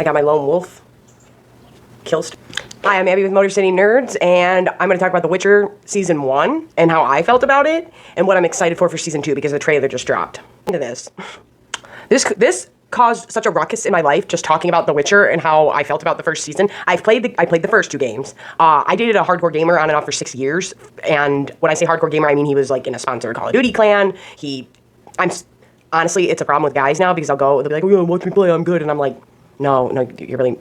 I got my lone wolf kill. Hi, I'm Abby with Motor City Nerds, and I'm going to talk about The Witcher Season 1 and how I felt about it, and what I'm excited for Season 2 because the trailer just dropped. Into this. This caused such a ruckus in my life, just talking about The Witcher and how I felt about the first season. I played the first 2 games. I dated a hardcore gamer on and off for 6 years, and when I say hardcore gamer, I mean he was like in a sponsored Call of Duty clan. Honestly, it's a problem with guys now because they'll be like, oh, watch me play, I'm good, and I'm like, no, you're really,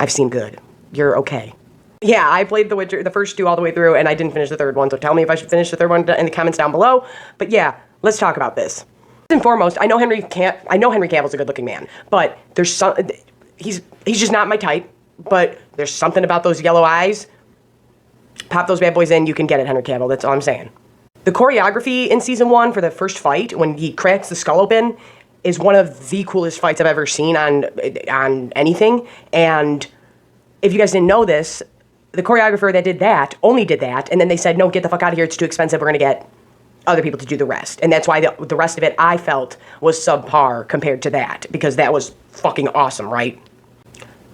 I've seen good. You're okay. Yeah, I played The Witcher, the first 2 all the way through, and I didn't finish the third one, so tell me if I should finish the third one in the comments down below. But yeah, let's talk about this. First and foremost, I know Henry Cavill's a good-looking man, but there's he's just not my type, but there's something about those yellow eyes. Pop those bad boys in, you can get it, Henry Cavill, that's all I'm saying. The choreography in Season 1 for the first fight, when he cracks the skull open, is one of the coolest fights I've ever seen on anything, and if you guys didn't know this, the choreographer that did that only did that, and then they said, no, get the fuck out of here, it's too expensive, we're gonna get other people to do the rest. And that's why the rest of it, I felt, was subpar compared to that, because that was fucking awesome, right?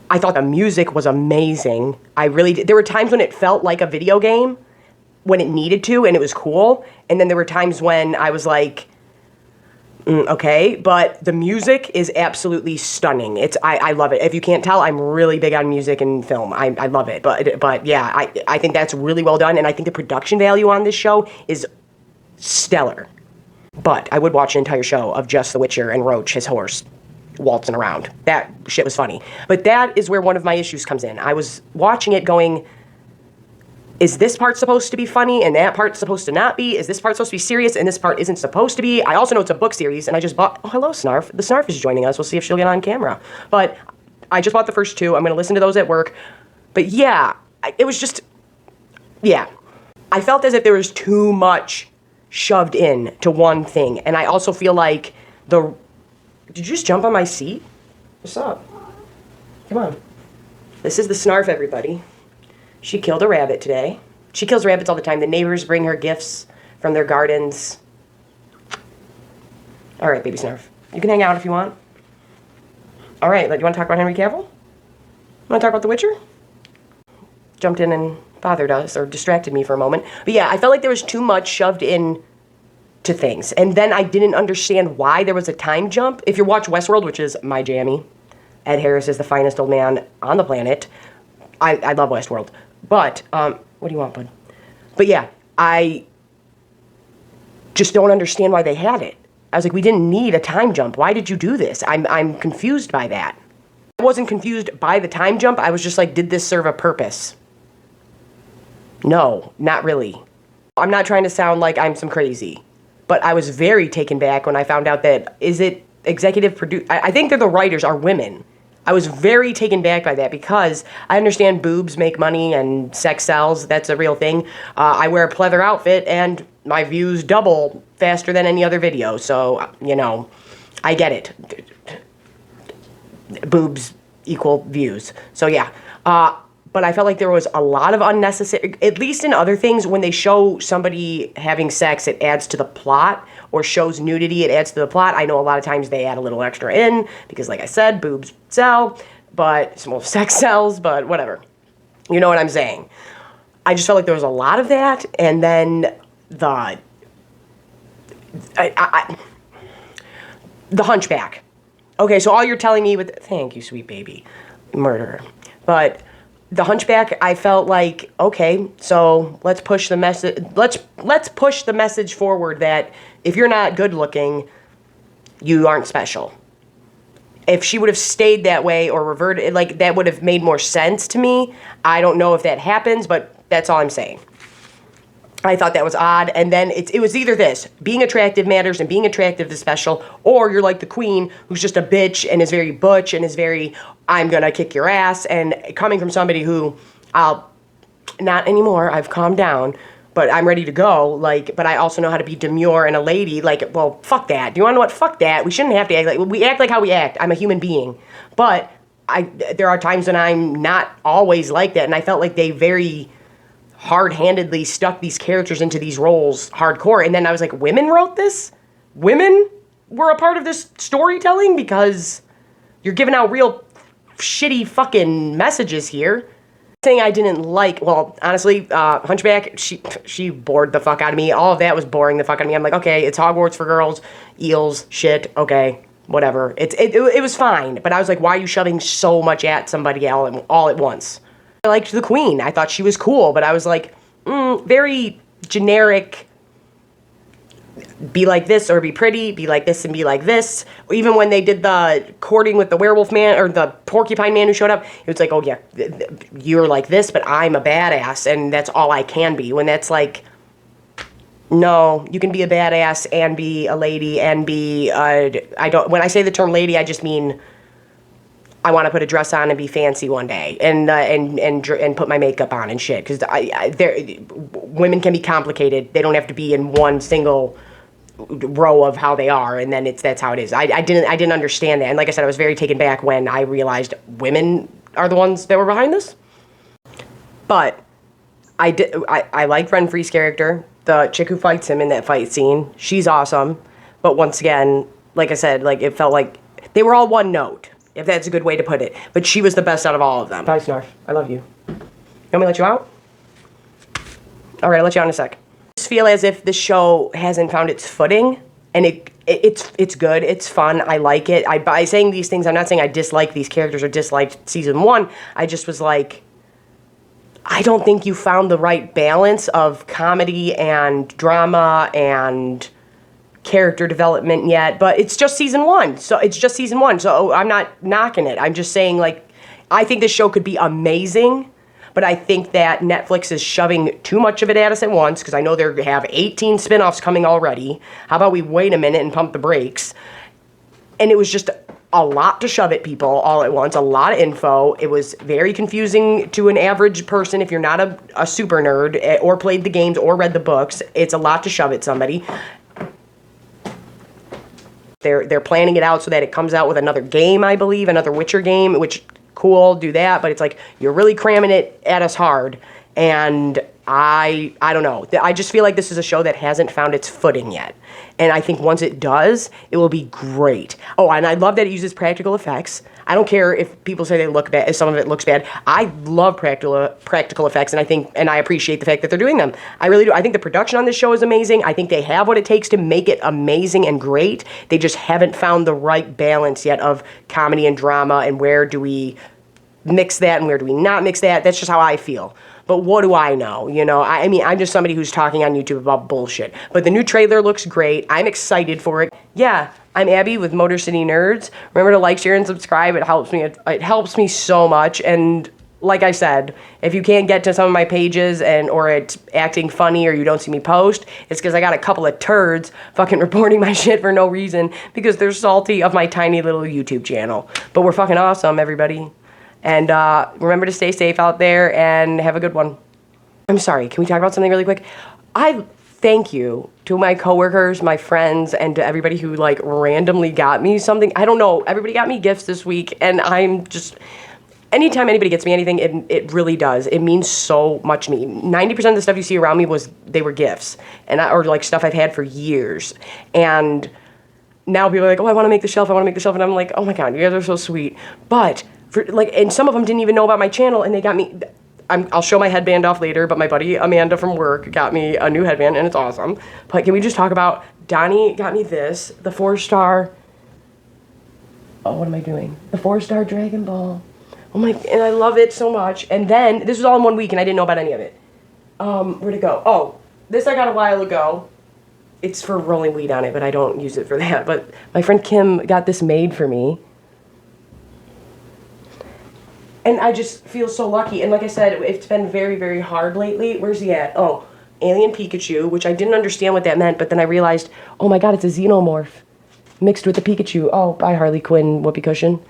I thought the music was amazing. I really did. There were times when it felt like a video game, when it needed to, and it was cool, and then there were times when I was like, okay, but the music is absolutely stunning. I love it. If you can't tell, I'm really big on music and film. I love it. But yeah, I think that's really well done, and I think the production value on this show is stellar. But I would watch an entire show of just The Witcher and Roach, his horse, waltzing around. That shit was funny. But that is where one of my issues comes in. I was watching it going, is this part supposed to be funny and that part's supposed to not be? Is this part supposed to be serious and this part isn't supposed to be? I also know it's a book series, and I just bought... Oh, hello, Snarf. The Snarf is joining us. We'll see if she'll get on camera. But I just bought the first 2. I'm going to listen to those at work. But yeah, it was just... Yeah. I felt as if there was too much shoved in to one thing. And I also feel like the... Did you just jump on my seat? What's up? Come on. This is the Snarf, everybody. She killed a rabbit today. She kills rabbits all the time. The neighbors bring her gifts from their gardens. All right, baby Snarf. You can hang out if you want. All right, do you want to talk about Henry Cavill? Want to talk about The Witcher? Jumped in and bothered us, or distracted me for a moment. But yeah, I felt like there was too much shoved in to things. And then I didn't understand why there was a time jump. If you watch Westworld, which is my jammy, Ed Harris is the finest old man on the planet. I love Westworld. But, what do you want, bud? But yeah, I just don't understand why they had it. I was like, we didn't need a time jump. Why did you do this? I'm confused by that. I wasn't confused by the time jump. I was just like, did this serve a purpose? No, not really. I'm not trying to sound like I'm some crazy, but I was very taken back when I found out that, is it executive produce? I think that the writers are women. I was very taken back by that because I understand boobs make money and sex sells. That's a real thing. I wear a pleather outfit and my views double faster than any other video. So, you know, I get it. Boobs equal views. So, yeah. But I felt like there was a lot of unnecessary, at least in other things, when they show somebody having sex, it adds to the plot, or shows nudity, it adds to the plot. I know a lot of times they add a little extra in, because like I said, boobs sell, but small sex sells, but whatever. You know what I'm saying. I just felt like there was a lot of that, and then the Hunchback. Okay, so all you're telling me with, thank you, sweet baby, murderer, but the Hunchback, I felt like, okay, so let's push the message. Let's push the message forward that if you're not good looking, you aren't special. If she would have stayed that way or reverted, like that would have made more sense to me. I don't know if that happens, but that's all I'm saying. I thought that was odd, and then it was either this, being attractive matters and being attractive is special, or you're like the queen who's just a bitch and is very butch and is very, I'm gonna kick your ass, and coming from somebody who, not anymore, I've calmed down, but I'm ready to go, like, but I also know how to be demure and a lady, like, well, fuck that. Do you wanna know what? Fuck that. We shouldn't have to act like, we act like how we act. I'm a human being. But there are times when I'm not always like that, and I felt like they very hard-handedly stuck these characters into these roles hardcore, and then I was like, women wrote this? Women were a part of this storytelling? Because you're giving out real shitty fucking messages here. Thing I didn't like, well, honestly, Hunchback, she bored the fuck out of me. All of that was boring the fuck out of me. I'm like, okay, it's Hogwarts for girls, eels, shit, okay, whatever. It was fine, but I was like, why are you shoving so much at somebody all at once? I liked the Queen. I thought she was cool, but I was like, very generic. Be like this or be pretty, be like this and be like this. Even when they did the courting with the werewolf man or the porcupine man who showed up, it was like, oh yeah, you're like this, but I'm a badass and that's all I can be. When that's like, no, you can be a badass and be a lady and be, when I say the term lady, I just mean I want to put a dress on and be fancy one day and put my makeup on and shit. Because women can be complicated. They don't have to be in one single row of how they are, and then that's how it is. I didn't understand that, and like I said, I was very taken back when I realized women are the ones that were behind this. But I like Renfree's character, the chick who fights him in that fight scene. She's awesome, but once again, like I said, like it felt like they were all one note, if that's a good way to put it. But she was the best out of all of them. Bye, Snarf. I love you. You want me to let you out? All right, I'll let you out in a sec. I just feel as if the show hasn't found its footing, and it's good. It's fun. I like it. By saying these things, I'm not saying I dislike these characters or disliked season 1. I just was like, I don't think you found the right balance of comedy and drama and character development yet, but it's just season 1. So I'm not knocking it. I'm just saying, like, I think this show could be amazing, but I think that Netflix is shoving too much of it at us at once, because I know they have 18 spin-offs coming already. How about we wait a minute and pump the brakes? And it was just a lot to shove at people all at once, a lot of info. It was very confusing to an average person if you're not a super nerd or played the games or read the books. It's a lot to shove at somebody. They're planning it out so that it comes out with another game, I believe, another Witcher game, which, cool, do that, but it's like, you're really cramming it at us hard, and I don't know. I just feel like this is a show that hasn't found its footing yet, and I think once it does, it will be great. Oh, and I love that it uses practical effects. I don't care if people say they look bad, if some of it looks bad. I love practical effects, and I appreciate the fact that they're doing them. I really do. I think the production on this show is amazing. I think they have what it takes to make it amazing and great. They just haven't found the right balance yet of comedy and drama, and where do we mix that and where do we not mix that. That's just how I feel. But what do I know? You know, I mean, I'm just somebody who's talking on YouTube about bullshit. But the new trailer looks great. I'm excited for it. Yeah, I'm Abby with Motor City Nerds. Remember to like, share, and subscribe. It helps me. It helps me so much. And like I said, if you can't get to some of my pages or it's acting funny or you don't see me post, it's because I got a couple of turds fucking reporting my shit for no reason because they're salty of my tiny little YouTube channel. But we're fucking awesome, everybody. And remember to stay safe out there and have a good one. I'm sorry, can we talk about something really quick? I thank you to my coworkers, my friends, and to everybody who like randomly got me something. I don't know, everybody got me gifts this week, and I'm just, anytime anybody gets me anything, it really does. It means so much to me. 90% of the stuff you see around me they were gifts, or like stuff I've had for years. And now people are like, oh, I want to make the shelf, and I'm like, oh my god, you guys are so sweet. But and some of them didn't even know about my channel, and they got me. I'll show my headband off later, but my buddy Amanda from work got me a new headband, and it's awesome. But can we just talk about Donnie got me this, the 4-star. Oh, what am I doing? The 4-star Dragon Ball. Oh my, and I love it so much. And then this was all in 1 week, and I didn't know about any of it. Where'd it go? Oh, this I got a while ago. It's for rolling weed on it, but I don't use it for that. But my friend Kim got this made for me. And I just feel so lucky. And like I said, it's been very, very hard lately. Where's he at? Oh, Alien Pikachu, which I didn't understand what that meant, but then I realized, oh my god, it's a xenomorph mixed with the Pikachu. Oh, bye, Harley Quinn whoopee cushion.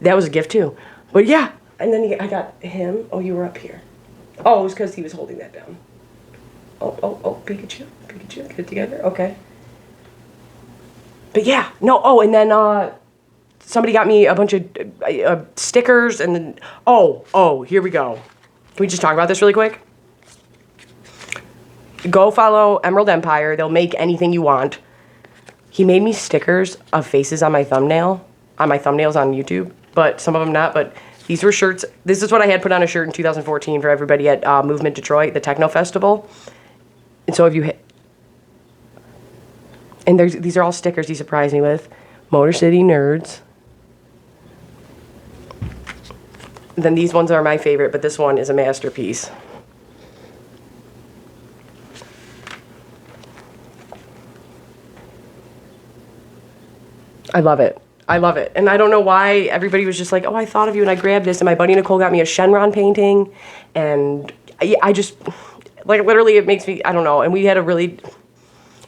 That was a gift too. But yeah, and then I got him. Oh, you were up here. Oh, it was because he was holding that down. Oh, Pikachu, get it together. Okay. But yeah, no, oh, and then, somebody got me a bunch of stickers, and then, oh, here we go. Can we just talk about this really quick? Go follow Emerald Empire. They'll make anything you want. He made me stickers of faces on my thumbnails on YouTube, but some of them not. But These were shirts. This is what I had put on a shirt in 2014 for everybody at Movement Detroit, the Techno Festival. And so if you hit... And these are all stickers he surprised me with. Motor City Nerds. Then these ones are my favorite, but this one is a masterpiece. I love it. I love it. And I don't know why everybody was just like, oh, I thought of you and I grabbed this. And my buddy Nicole got me a Shenron painting. And I just, like, literally it makes me, I don't know. And we had a really,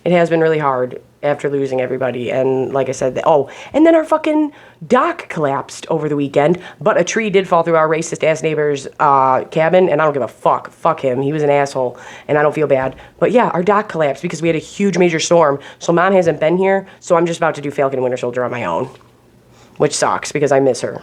it has been really hard after losing everybody. And like I said, and then our fucking dock collapsed over the weekend. But a tree did fall through our racist ass neighbor's cabin. And I don't give a fuck. Fuck him. He was an asshole. And I don't feel bad. But yeah, our dock collapsed because we had a huge major storm. So Mom hasn't been here. So I'm just about to do Falcon and Winter Soldier on my own. Which sucks because I miss her.